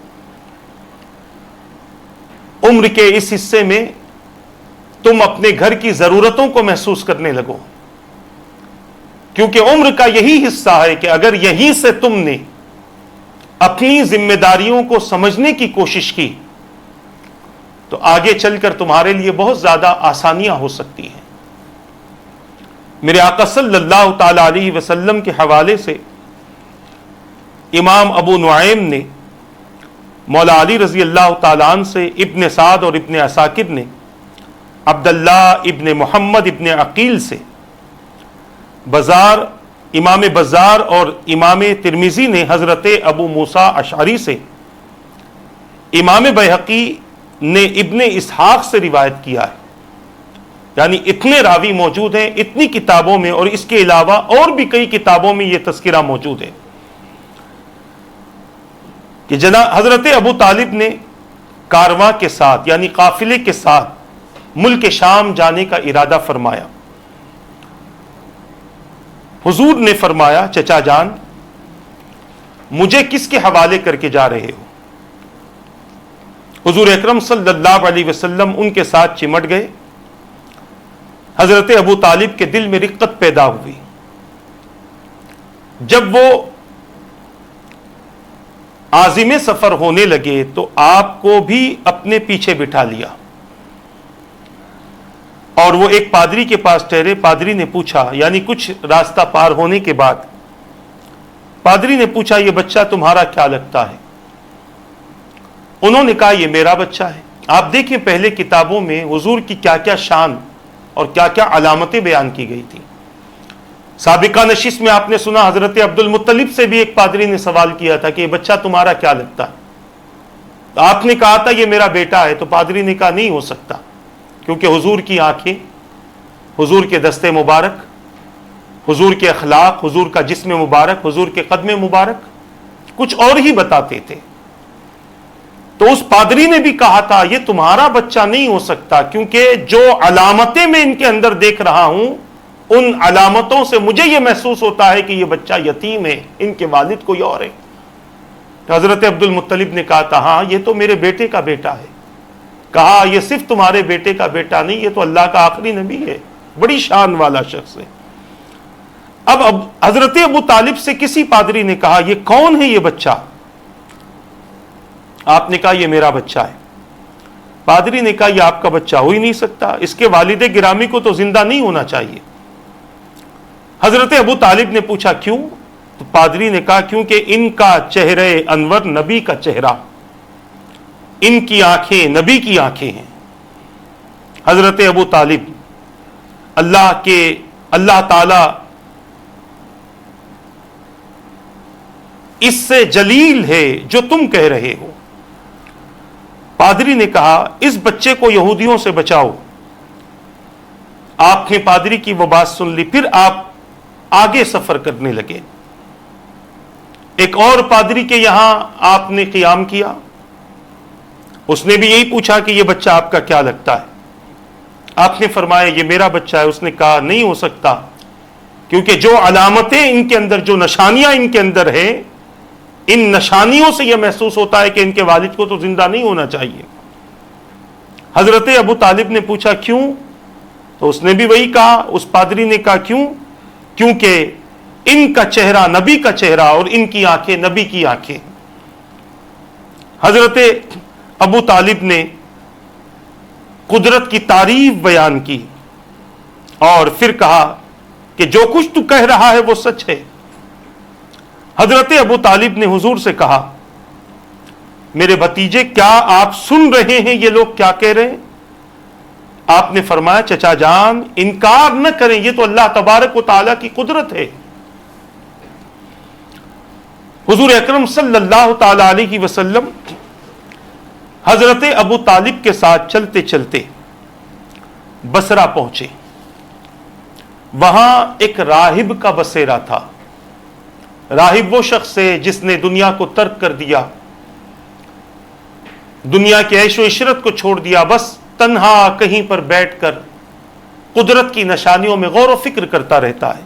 عمر کے اس حصے میں تم اپنے گھر کی ضرورتوں کو محسوس کرنے لگو، کیونکہ عمر کا یہی حصہ ہے کہ اگر یہیں سے تم نے اپنی ذمہ داریوں کو سمجھنے کی کوشش کی تو آگے چل کر تمہارے لیے بہت زیادہ آسانیاں ہو سکتی ہیں۔ میرے آقا صلی اللہ تعالی علیہ وسلم کے حوالے سے امام ابو نعیم نے مولا علی رضی اللہ تعالیٰ عنہ سے، ابن سعد اور ابن عساکر نے عبداللہ ابن محمد ابن عقیل سے، امام بزار اور امام ترمذی نے حضرت ابو موسیٰ اشعری سے، امام بیہقی نے ابن اسحاق سے روایت کیا ہے، یعنی اتنے راوی موجود ہیں اتنی کتابوں میں، اور اس کے علاوہ اور بھی کئی کتابوں میں یہ تذکرہ موجود ہے کہ حضرت ابو طالب نے کارواں کے ساتھ یعنی قافلے کے ساتھ ملک شام جانے کا ارادہ فرمایا۔ حضور نے فرمایا، چچا جان مجھے کس کے حوالے کر کے جا رہے ہو؟ حضور اکرم صلی اللہ علیہ وسلم ان کے ساتھ چمٹ گئے۔ حضرت ابو طالب کے دل میں رقت پیدا ہوئی۔ جب وہ عازم سفر ہونے لگے تو آپ کو بھی اپنے پیچھے بٹھا لیا اور وہ ایک پادری کے پاس ٹھہرے. پادری نے پوچھا، یعنی کچھ راستہ پار ہونے کے بعد پادری نے پوچھا یہ بچہ تمہارا کیا لگتا ہے؟ انہوں نے کہا یہ میرا بچہ ہے. آپ دیکھیں پہلے کتابوں میں حضور کی کیا کیا شان اور کیا کیا علامتیں بیان کی گئی تھی. سابقہ نشست میں آپ نے سنا حضرت عبد المطلب سے بھی ایک پادری نے سوال کیا تھا کہ یہ بچہ تمہارا کیا لگتا ہے؟ تو آپ نے کہا تھا یہ میرا بیٹا ہے. تو پادری نے کہا نہیں ہو سکتا، کیونکہ حضور کی آنکھیں، حضور کے دستے مبارک، حضور کے اخلاق، حضور کا جسم مبارک، حضور کے قدم مبارک کچھ اور ہی بتاتے تھے. تو اس پادری نے بھی کہا تھا یہ تمہارا بچہ نہیں ہو سکتا، کیونکہ جو علامتیں میں ان کے اندر دیکھ رہا ہوں ان علامتوں سے مجھے یہ محسوس ہوتا ہے کہ یہ بچہ یتیم ہے، ان کے والد کوئی اور ہے. تو حضرت عبد المطلب نے کہا تھا ہاں یہ تو میرے بیٹے کا بیٹا ہے. کہا یہ صرف تمہارے بیٹے کا بیٹا نہیں، یہ تو اللہ کا آخری نبی ہے، بڑی شان والا شخص ہے. اب حضرت ابو طالب سے کسی پادری نے کہا یہ کون ہے یہ بچہ؟ آپ نے کہا یہ میرا بچہ ہے. پادری نے کہا یہ آپ کا بچہ ہو ہی نہیں سکتا، اس کے والد گرامی کو تو زندہ نہیں ہونا چاہیے. حضرت ابو طالب نے پوچھا کیوں؟ تو پادری نے کہا کیونکہ ان کا چہرہ انور نبی کا چہرہ، ان کی آنکھیں نبی کی آنکھیں ہیں. حضرت ابو طالب اللہ تعالی اس سے جلیل ہے جو تم کہہ رہے ہو. پادری نے کہا اس بچے کو یہودیوں سے بچاؤ. آپ نے پادری کی وہ بات سن لی، پھر آپ آگے سفر کرنے لگے. ایک اور پادری کے یہاں آپ نے قیام کیا. اس نے بھی یہی پوچھا کہ یہ بچہ آپ کا کیا لگتا ہے؟ آپ نے فرمایا یہ میرا بچہ ہے. اس نے کہا نہیں ہو سکتا، کیونکہ جو علامتیں ان کے اندر، جو نشانیاں ان کے اندر ہیں، ان نشانیوں سے یہ محسوس ہوتا ہے کہ ان کے والد کو تو زندہ نہیں ہونا چاہیے. حضرت ابو طالب نے پوچھا کیوں؟ تو اس نے بھی وہی کہا. اس پادری نے کہا کیوں؟ کیونکہ ان کا چہرہ نبی کا چہرہ اور ان کی آنکھیں نبی کی آنکھیں. حضرت ابو طالب نے قدرت کی تعریف بیان کی اور پھر کہا کہ جو کچھ تو کہہ رہا ہے وہ سچ ہے. حضرت ابو طالب نے حضور سے کہا میرے بھتیجے کیا آپ سن رہے ہیں یہ لوگ کیا کہہ رہے ہیں؟ آپ نے فرمایا چچا جان انکار نہ کریں، یہ تو اللہ تبارک و تعالیٰ کی قدرت ہے. حضور اکرم صلی اللہ تعالی علیہ وسلم حضرت ابو طالب کے ساتھ چلتے چلتے بصرہ پہنچے. وہاں ایک راہب کا بسیرا تھا. راہب وہ شخص ہے جس نے دنیا کو ترک کر دیا، دنیا کے عیش و عشرت کو چھوڑ دیا، بس تنہا کہیں پر بیٹھ کر قدرت کی نشانیوں میں غور و فکر کرتا رہتا ہے.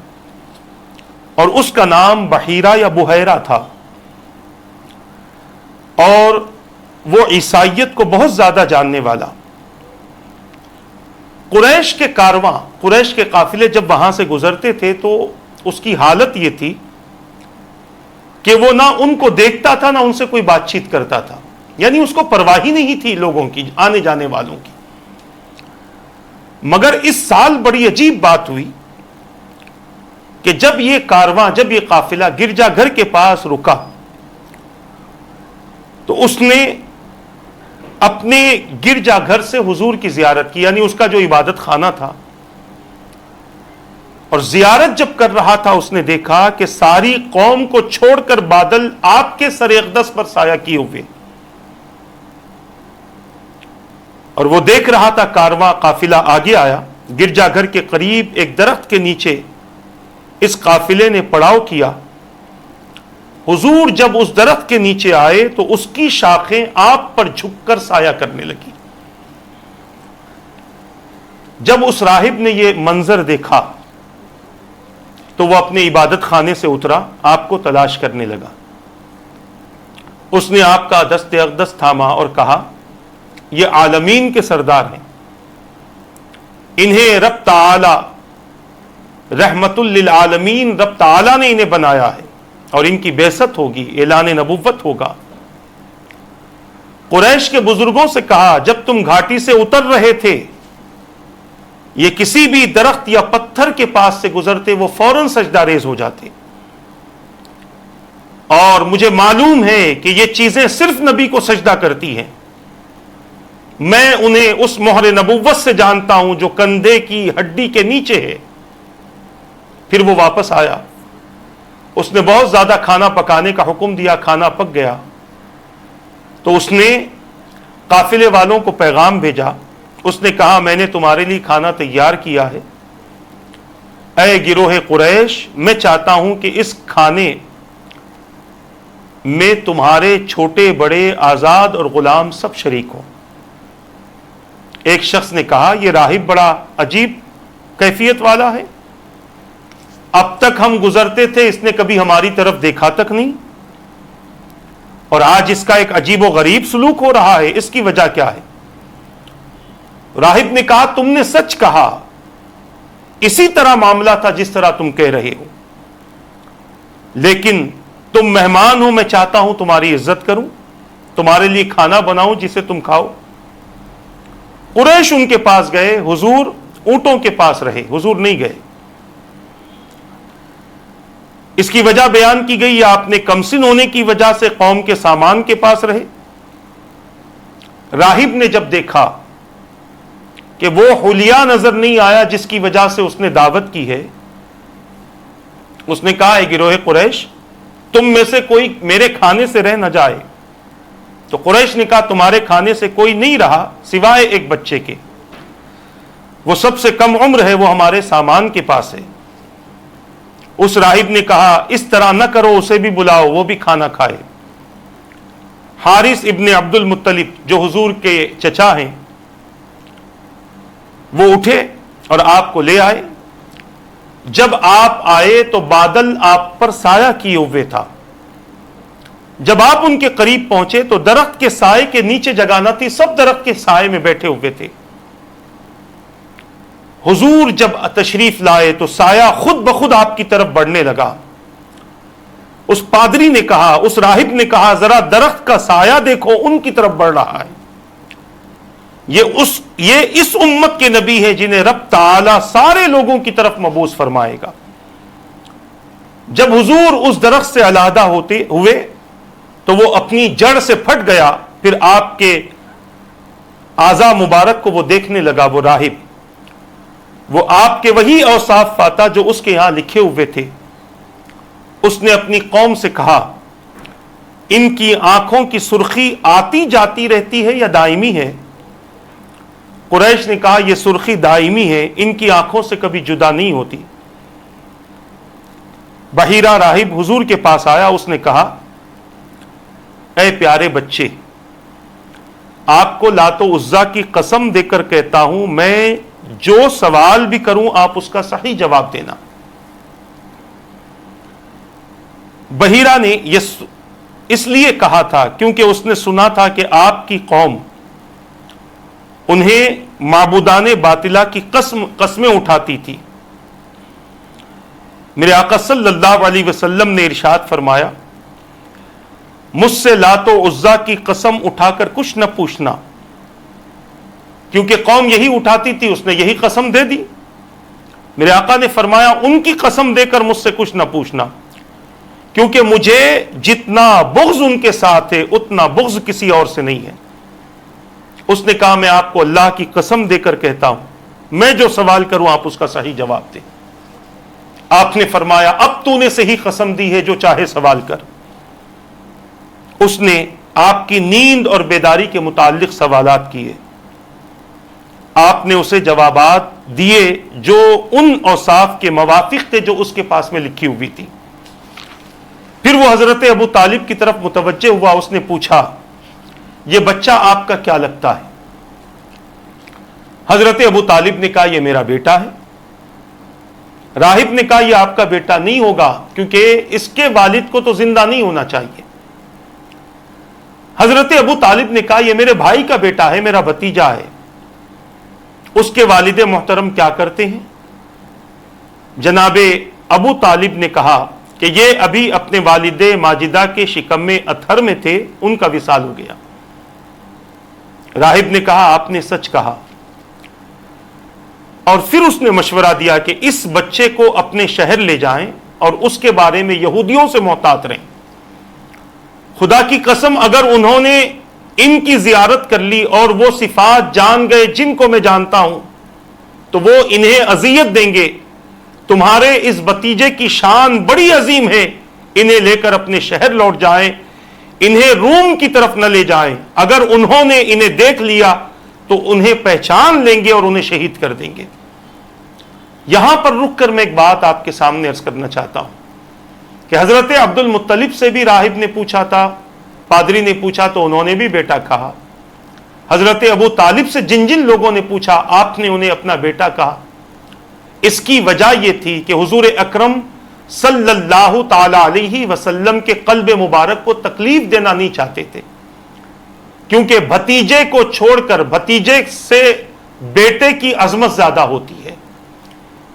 اور اس کا نام بحیرہ یا بحیرہ تھا، اور وہ عیسائیت کو بہت زیادہ جاننے والا. قریش کے کارواں، قریش کے قافلے جب وہاں سے گزرتے تھے تو اس کی حالت یہ تھی کہ وہ نہ ان کو دیکھتا تھا نہ ان سے کوئی بات چیت کرتا تھا، یعنی اس کو پرواہ ہی نہیں تھی لوگوں کی، آنے جانے والوں کی. مگر اس سال بڑی عجیب بات ہوئی کہ جب یہ کارواں، جب یہ قافلہ گرجا گھر کے پاس رکا تو اس نے اپنے گرجا گھر سے حضور کی زیارت کی، یعنی اس کا جو عبادت خانہ تھا. اور زیارت جب کر رہا تھا اس نے دیکھا کہ ساری قوم کو چھوڑ کر بادل آپ کے سر اقدس پر سایہ کیے ہوئے. اور وہ دیکھ رہا تھا کارواں قافلہ آگے آیا، گرجا گھر کے قریب ایک درخت کے نیچے اس قافلے نے پڑاؤ کیا. حضور جب اس درخت کے نیچے آئے تو اس کی شاخیں آپ پر جھک کر سایہ کرنے لگی. جب اس راہب نے یہ منظر دیکھا تو وہ اپنے عبادت خانے سے اترا، آپ کو تلاش کرنے لگا. اس نے آپ کا دست اقدس تھاما اور کہا یہ عالمین کے سردار ہیں، انہیں رب تعالی رحمت للعالمین، رب تعالی نے انہیں بنایا ہے اور ان کی بعثت ہوگی، اعلان نبوت ہوگا. قریش کے بزرگوں سے کہا جب تم گھاٹی سے اتر رہے تھے یہ کسی بھی درخت یا پتھر کے پاس سے گزرتے وہ فوراً سجدہ ریز ہو جاتے، اور مجھے معلوم ہے کہ یہ چیزیں صرف نبی کو سجدہ کرتی ہیں، میں انہیں اس مہر نبوت سے جانتا ہوں جو کندھے کی ہڈی کے نیچے ہے۔ پھر وہ واپس آیا، اس نے بہت زیادہ کھانا پکانے کا حکم دیا، کھانا پک گیا تو اس نے قافلے والوں کو پیغام بھیجا، اس نے کہا میں نے تمہارے لیے کھانا تیار کیا ہے، اے گروہ قریش میں چاہتا ہوں کہ اس کھانے میں تمہارے چھوٹے بڑے آزاد اور غلام سب شریک ہوں۔ ایک شخص نے کہا یہ راہب بڑا عجیب کیفیت والا ہے، اب تک ہم گزرتے تھے اس نے کبھی ہماری طرف دیکھا تک نہیں، اور آج اس کا ایک عجیب و غریب سلوک ہو رہا ہے، اس کی وجہ کیا ہے؟ راہب نے کہا تم نے سچ کہا، اسی طرح معاملہ تھا جس طرح تم کہہ رہے ہو، لیکن تم مہمان ہو، میں چاہتا ہوں تمہاری عزت کروں، تمہارے لیے کھانا بناؤں جسے تم کھاؤ۔ قریش ان کے پاس گئے، حضور اونٹوں کے پاس رہے، حضور نہیں گئے۔ اس کی وجہ بیان کی گئی، یا آپ نے کمسن ہونے کی وجہ سے قوم کے سامان کے پاس رہے۔ راہب نے جب دیکھا کہ وہ حلیہ نظر نہیں آیا جس کی وجہ سے اس نے دعوت کی ہے، اس نے کہا اے گروہ قریش تم میں سے کوئی میرے کھانے سے رہ نہ جائے۔ تو قریش نے کہا تمہارے کھانے سے کوئی نہیں رہا سوائے ایک بچے کے، وہ سب سے کم عمر ہے، وہ ہمارے سامان کے پاس ہے۔ اس راہب نے کہا اس طرح نہ کرو، اسے بھی بلاؤ وہ بھی کھانا کھائے۔ حارث ابن عبد المطلب جو حضور کے چچا ہیں وہ اٹھے اور آپ کو لے آئے۔ جب آپ آئے تو بادل آپ پر سایہ کیے ہوئے تھا، جب آپ ان کے قریب پہنچے تو درخت کے سائے کے نیچے جگہ نہ تھی، سب درخت کے سائے میں بیٹھے ہوئے تھے۔ حضور جب تشریف لائے تو سایہ خود بخود آپ کی طرف بڑھنے لگا۔ اس پادری نے کہا، اس راہب نے کہا ذرا درخت کا سایہ دیکھو، ان کی طرف بڑھ رہا ہے۔ یہ اس امت کے نبی ہے جنہیں رب تعالی سارے لوگوں کی طرف مبعوث فرمائے گا۔ جب حضور اس درخت سے علیحدہ ہوتے ہوئے تو وہ اپنی جڑ سے پھٹ گیا، پھر آپ کے اعضاء مبارک کو وہ دیکھنے لگا۔ وہ راہب وہ آپ کے وہی اوصاف پاتا جو اس کے یہاں لکھے ہوئے تھے۔ اس نے اپنی قوم سے کہا ان کی آنکھوں کی سرخی آتی جاتی رہتی ہے یا دائمی ہے؟ قریش نے کہا یہ سرخی دائمی ہے، ان کی آنکھوں سے کبھی جدا نہیں ہوتی۔ بحیرہ راہب حضور کے پاس آیا، اس نے کہا اے پیارے بچے، آپ کو لات و عزا کی قسم دے کر کہتا ہوں میں جو سوال بھی کروں آپ اس کا صحیح جواب دینا۔ بحیرہ نے یہ اس لیے کہا تھا کیونکہ اس نے سنا تھا کہ آپ کی قوم انہیں معبودان باطلہ کی قسمیں اٹھاتی تھی۔ میرے آقا صلی اللہ علیہ وسلم نے ارشاد فرمایا مجھ سے لات و عزا کی قسم اٹھا کر کچھ نہ پوچھنا، کیونکہ قوم یہی اٹھاتی تھی، اس نے یہی قسم دے دی۔ میرے آقا نے فرمایا ان کی قسم دے کر مجھ سے کچھ نہ پوچھنا، کیونکہ مجھے جتنا بغض ان کے ساتھ ہے اتنا بغض کسی اور سے نہیں ہے۔ اس نے کہا میں آپ کو اللہ کی قسم دے کر کہتا ہوں میں جو سوال کروں آپ اس کا صحیح جواب دیں۔ آپ نے فرمایا اب تو نے صحیح قسم دی ہے، جو چاہے سوال کر۔ اس نے آپ کی نیند اور بیداری کے متعلق سوالات کیے، آپ نے اسے جوابات دیے جو ان اوصاف کے موافق تھے جو اس کے پاس میں لکھی ہوئی تھی۔ پھر وہ حضرت ابو طالب کی طرف متوجہ ہوا، اس نے پوچھا یہ بچہ آپ کا کیا لگتا ہے؟ حضرت ابو طالب نے کہا یہ میرا بیٹا ہے۔ راہب نے کہا یہ آپ کا بیٹا نہیں ہوگا کیونکہ اس کے والد کو تو زندہ نہیں ہونا چاہیے۔ حضرت ابو طالب نے کہا یہ میرے بھائی کا بیٹا ہے، میرا بھتیجا ہے۔ اس کے والد محترم کیا کرتے ہیں؟ جناب ابو طالب نے کہا کہ یہ ابھی اپنے والد ماجدہ کے شکم اطہر میں تھے، ان کا وصال ہو گیا۔ راہب نے کہا آپ نے سچ کہا، اور پھر اس نے مشورہ دیا کہ اس بچے کو اپنے شہر لے جائیں اور اس کے بارے میں یہودیوں سے محتاط رہیں۔ خدا کی قسم اگر انہوں نے ان کی زیارت کر لی اور وہ صفات جان گئے جن کو میں جانتا ہوں تو وہ انہیں اذیت دیں گے۔ تمہارے اس بھتیجے کی شان بڑی عظیم ہے، انہیں لے کر اپنے شہر لوٹ جائیں، انہیں روم کی طرف نہ لے جائیں، اگر انہوں نے انہیں دیکھ لیا تو انہیں پہچان لیں گے اور انہیں شہید کر دیں گے۔ یہاں پر رک کر میں ایک بات آپ کے سامنے عرض کرنا چاہتا ہوں کہ حضرت عبد المطلب سے بھی راہب نے پوچھا تھا، پادری نے پوچھا تو انہوں نے بھی بیٹا کہا۔ حضرت ابو طالب سے جن جن لوگوں نے پوچھا آپ نے انہیں اپنا بیٹا کہا۔ اس کی وجہ یہ تھی کہ حضور اکرم صلی اللہ تعالی علیہ وسلم کے قلب مبارک کو تکلیف دینا نہیں چاہتے تھے، کیونکہ بھتیجے کو چھوڑ کر بھتیجے سے بیٹے کی عظمت زیادہ ہوتی ہے۔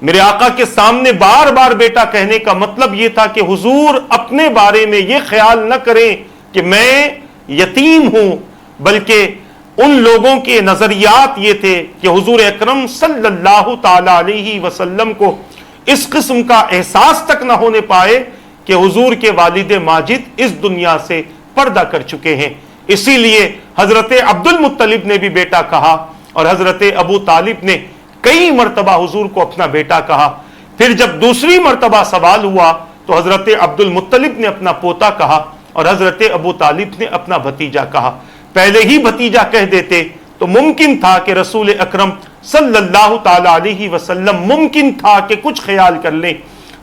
میرے آقا کے سامنے بار بار بیٹا کہنے کا مطلب یہ تھا کہ حضور اپنے بارے میں یہ خیال نہ کریں کہ میں یتیم ہوں، بلکہ ان لوگوں کے نظریات یہ تھے کہ حضور اکرم صلی اللہ تعالی علیہ وسلم کو اس قسم کا احساس تک نہ ہونے پائے کہ حضور کے والد ماجد اس دنیا سے پردہ کر چکے ہیں۔ اسی لیے حضرت عبد المطلب نے بھی بیٹا کہا اور حضرت ابو طالب نے کئی مرتبہ حضور کو اپنا بیٹا کہا۔ پھر جب دوسری مرتبہ سوال ہوا تو حضرت عبد المطلب نے اپنا پوتا کہا اور حضرت ابو طالب نے اپنا بھتیجا کہا۔ پہلے ہی بھتیجا کہہ دیتے تو ممکن تھا کہ رسول اکرم صلی اللہ تعالی علیہ وسلم ممکن تھا کہ کچھ خیال کر لیں،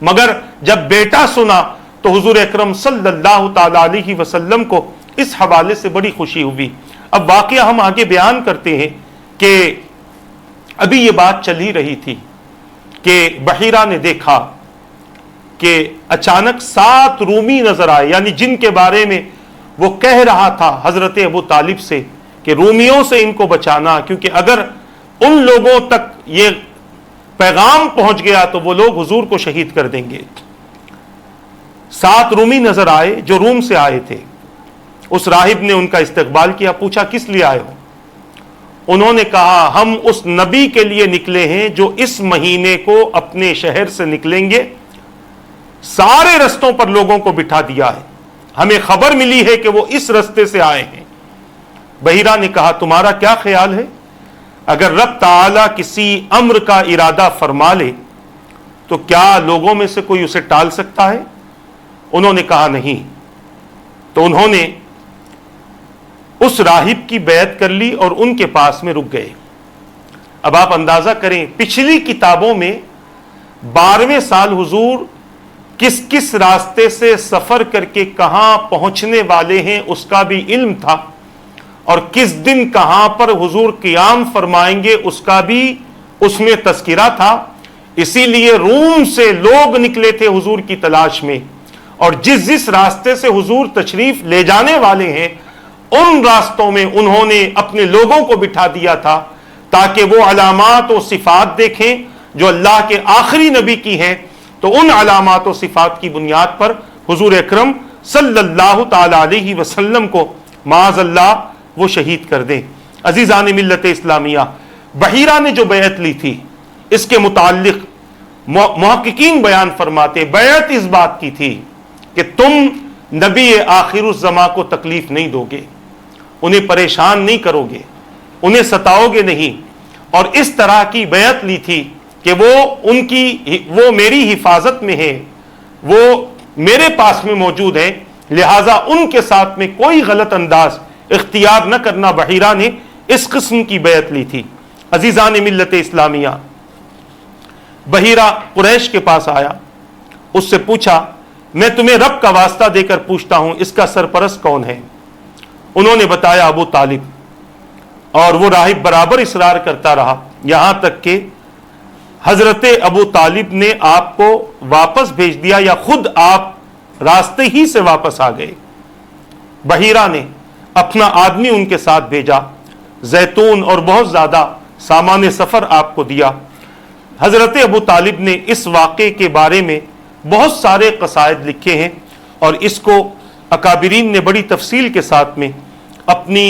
مگر جب بیٹا سنا تو حضور اکرم صلی اللہ تعالی علیہ وسلم کو اس حوالے سے بڑی خوشی ہوئی۔ اب واقعہ ہم آگے بیان کرتے ہیں کہ ابھی یہ بات چل ہی رہی تھی کہ بحیرہ نے دیکھا کہ اچانک 7 رومی نظر آئے، یعنی جن کے بارے میں وہ کہہ رہا تھا حضرت ابو طالب سے کہ رومیوں سے ان کو بچانا، کیونکہ اگر ان لوگوں تک یہ پیغام پہنچ گیا تو وہ لوگ حضور کو شہید کر دیں گے۔ 7 رومی نظر آئے جو روم سے آئے تھے۔ اس راہب نے ان کا استقبال کیا، پوچھا کس لیے آئے ہو؟ انہوں نے کہا ہم اس نبی کے لیے نکلے ہیں جو اس مہینے کو اپنے شہر سے نکلیں گے، سارے رستوں پر لوگوں کو بٹھا دیا ہے، ہمیں خبر ملی ہے کہ وہ اس رستے سے آئے ہیں۔ بحیرہ نے کہا تمہارا کیا خیال ہے، اگر رب تعالی کسی امر کا ارادہ فرما لے تو کیا لوگوں میں سے کوئی اسے ٹال سکتا ہے؟ انہوں نے کہا نہیں۔ تو انہوں نے اس راہب کی بیعت کر لی اور ان کے پاس میں رک گئے۔ اب آپ اندازہ کریں پچھلی کتابوں میں 12ویں سال حضور کس کس راستے سے سفر کر کے کہاں پہنچنے والے ہیں اس کا بھی علم تھا، اور کس دن کہاں پر حضور قیام فرمائیں گے اس کا بھی اس میں تذکرہ تھا۔ اسی لیے روم سے لوگ نکلے تھے حضور کی تلاش میں، اور جس راستے سے حضور تشریف لے جانے والے ہیں ان راستوں میں انہوں نے اپنے لوگوں کو بٹھا دیا تھا تاکہ وہ علامات و صفات دیکھیں جو اللہ کے آخری نبی کی ہیں، تو ان علامات و صفات کی بنیاد پر حضور اکرم صلی اللہ تعالی علیہ وسلم کو معاذ اللہ وہ شہید کر دیں۔ عزیزان ملت اسلامیہ، بحیرہ نے جو بیعت لی تھی اس کے متعلق محققین بیان فرماتے بیعت اس بات کی تھی کہ تم نبی آخر الزماں کو تکلیف نہیں دو گے، انہیں پریشان نہیں کرو گے، انہیں ستاؤ گے نہیں، اور اس طرح کی بیعت لی تھی کہ وہ میری حفاظت میں ہے، وہ میرے پاس میں موجود ہیں، لہٰذا ان کے ساتھ میں کوئی غلط انداز اختیار نہ کرنا۔ بحیرہ نے اس قسم کی بیعت لی تھی۔ عزیزان ملت اسلامیہ، بحیرہ قریش کے پاس آیا، اس سے پوچھا میں تمہیں رب کا واسطہ دے کر پوچھتا ہوں اس کا سرپرست کون ہے؟ انہوں نے بتایا ابو طالب، اور وہ راہب برابر اصرار کرتا رہا یہاں تک کہ حضرت ابو طالب نے آپ کو واپس بھیج دیا یا خود آپ راستے ہی سے واپس آ گئے۔ بحیرہ نے اپنا آدمی ان کے ساتھ بھیجا، زیتون اور بہت زیادہ سامان سفر آپ کو دیا۔ حضرت ابو طالب نے اس واقعے کے بارے میں بہت سارے قصائد لکھے ہیں، اور اس کو اکابرین نے بڑی تفصیل کے ساتھ میں اپنی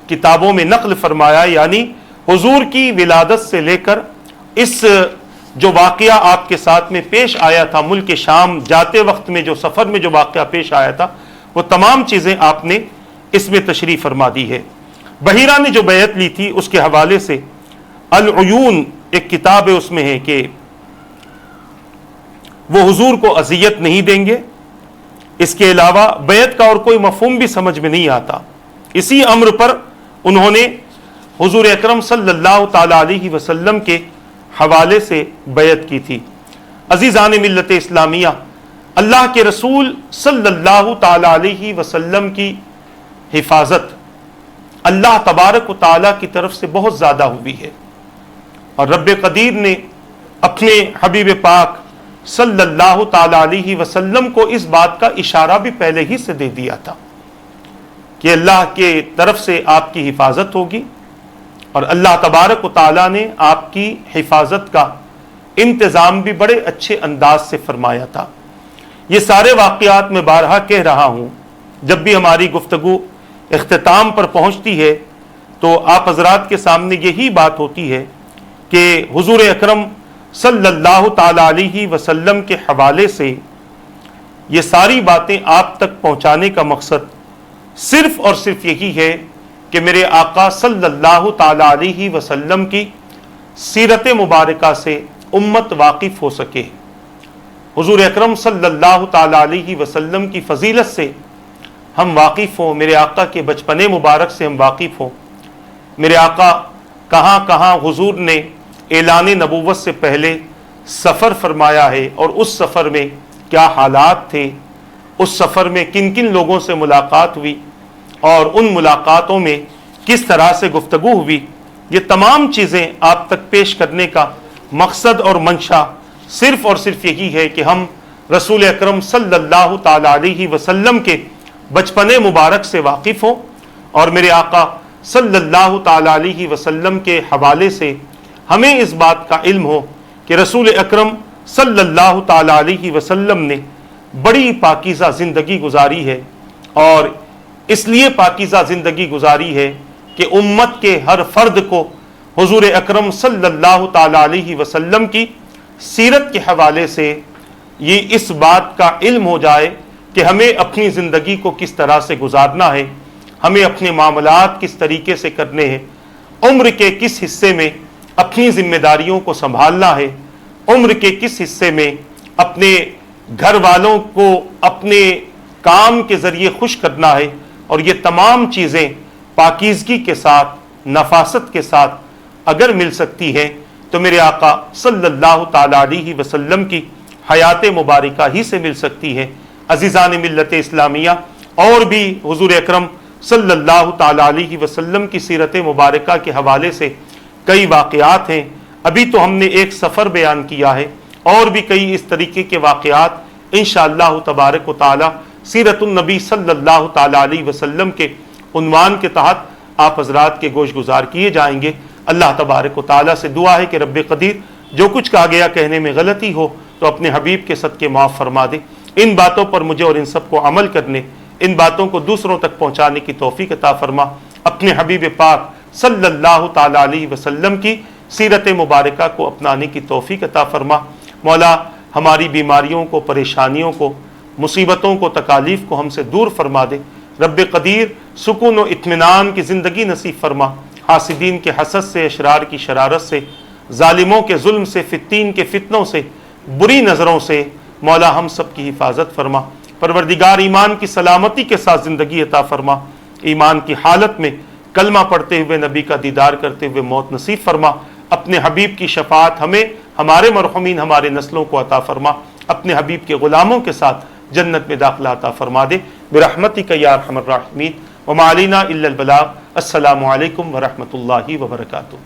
کتابوں میں نقل فرمایا، یعنی حضور کی ولادت سے لے کر اس جو واقعہ آپ کے ساتھ میں پیش آیا تھا، ملک شام جاتے وقت میں جو سفر میں جو واقعہ پیش آیا تھا، وہ تمام چیزیں آپ نے اس میں تشریح فرما دی ہے۔ بحیرہ نے جو بیعت لی تھی اس کے حوالے سے العیون ایک کتاب ہے، اس میں ہے کہ وہ حضور کو اذیت نہیں دیں گے، اس کے علاوہ بیعت کا اور کوئی مفہوم بھی سمجھ میں نہیں آتا۔ اسی امر پر انہوں نے حضور اکرم صلی اللہ تعالی علیہ وسلم کے حوالے سے بیعت کی تھی۔ عزیزان ملت اسلامیہ، اللہ کے رسول صلی اللہ تعالی علیہ وسلم کی حفاظت اللہ تبارک و تعالی کی طرف سے بہت زیادہ ہوئی ہے، اور رب قدیر نے اپنے حبیب پاک صلی اللہ تعالی علیہ وسلم کو اس بات کا اشارہ بھی پہلے ہی سے دے دیا تھا کہ اللہ کے طرف سے آپ کی حفاظت ہوگی، اور اللہ تبارک و تعالی نے آپ کی حفاظت کا انتظام بھی بڑے اچھے انداز سے فرمایا تھا۔ یہ سارے واقعات میں بارہا کہہ رہا ہوں، جب بھی ہماری گفتگو اختتام پر پہنچتی ہے تو آپ حضرات کے سامنے یہی بات ہوتی ہے کہ حضور اکرم صلی اللہ تعالی علیہ وسلم کے حوالے سے یہ ساری باتیں آپ تک پہنچانے کا مقصد صرف اور صرف یہی ہے کہ میرے آقا صلی اللہ تعالی علیہ وسلم کی سیرت مبارکہ سے امت واقف ہو سکے، حضور اکرم صلی اللہ تعالی علیہ وسلم کی فضیلت سے ہم واقف ہوں، میرے آقا کے بچپن مبارک سے ہم واقف ہوں، میرے آقا کہاں کہاں حضور نے اعلان نبوت سے پہلے سفر فرمایا ہے، اور اس سفر میں کیا حالات تھے، اس سفر میں کن کن لوگوں سے ملاقات ہوئی، اور ان ملاقاتوں میں کس طرح سے گفتگو ہوئی، یہ تمام چیزیں آپ تک پیش کرنے کا مقصد اور منشا صرف اور صرف یہی ہے کہ ہم رسول اکرم صلی اللہ تعالی علیہ وسلم کے بچپن مبارک سے واقف ہوں، اور میرے آقا صلی اللہ تعالی علیہ وسلم کے حوالے سے ہمیں اس بات کا علم ہو کہ رسول اکرم صلی اللہ تعالی علیہ وسلم نے بڑی پاکیزہ زندگی گزاری ہے، اور اس لیے پاکیزہ زندگی گزاری ہے کہ امت کے ہر فرد کو حضور اکرم صلی اللہ تعالی علیہ وسلم کی سیرت کے حوالے سے یہ اس بات کا علم ہو جائے کہ ہمیں اپنی زندگی کو کس طرح سے گزارنا ہے، ہمیں اپنے معاملات کس طریقے سے کرنے ہیں، عمر کے کس حصے میں اپنی ذمہ داریوں کو سنبھالنا ہے، عمر کے کس حصے میں اپنے گھر والوں کو اپنے کام کے ذریعے خوش کرنا ہے، اور یہ تمام چیزیں پاکیزگی کے ساتھ، نفاست کے ساتھ اگر مل سکتی ہیں تو میرے آقا صلی اللہ تعالی علیہ وسلم کی حیات مبارکہ ہی سے مل سکتی ہے۔ عزیزان ملت اسلامیہ، اور بھی حضور اکرم صلی اللہ تعالی علیہ وسلم کی سیرت مبارکہ کے حوالے سے کئی واقعات ہیں، ابھی تو ہم نے ایک سفر بیان کیا ہے، اور بھی کئی اس طریقے کے واقعات انشاءاللہ تبارک و تعالی سیرت النبی صلی اللہ تعالی علیہ وسلم کے عنوان کے تحت آپ حضرات کے گوش گزار کیے جائیں گے۔ اللہ تبارک و تعالی سے دعا ہے کہ رب قدیر جو کچھ کہا گیا کہنے میں غلطی ہو تو اپنے حبیب کے صدقے معاف فرما دے، ان باتوں پر مجھے اور ان سب کو عمل کرنے، ان باتوں کو دوسروں تک پہنچانے کی توفیق عطا فرما، اپنے حبیب پاک صلی اللہ تعالی علیہ وسلم کی سیرت مبارکہ کو اپنانے کی توفیق عطا فرما۔ مولا ہماری بیماریوں کو، پریشانیوں کو، مصیبتوں کو، تکالیف کو ہم سے دور فرما دے۔ رب قدیر سکون و اطمینان کی زندگی نصیب فرما، حاسدین کے حسد سے، اشرار کی شرارت سے، ظالموں کے ظلم سے، فتین کے فتنوں سے، بری نظروں سے مولا ہم سب کی حفاظت فرما۔ پروردگار ایمان کی سلامتی کے ساتھ زندگی عطا فرما، ایمان کی حالت میں کلمہ پڑھتے ہوئے نبی کا دیدار کرتے ہوئے موت نصیب فرما۔ اپنے حبیب کی شفاعت ہمیں، ہمارے مرحومین، ہمارے نسلوں کو عطا فرما، اپنے حبیب کے غلاموں کے ساتھ جنت میں داخلہ عطا فرما دے برحمتک یا ارحم الراحمین۔ وما علینا الا البلاغ۔ السلام علیکم ورحمۃ اللہ وبرکاتہ۔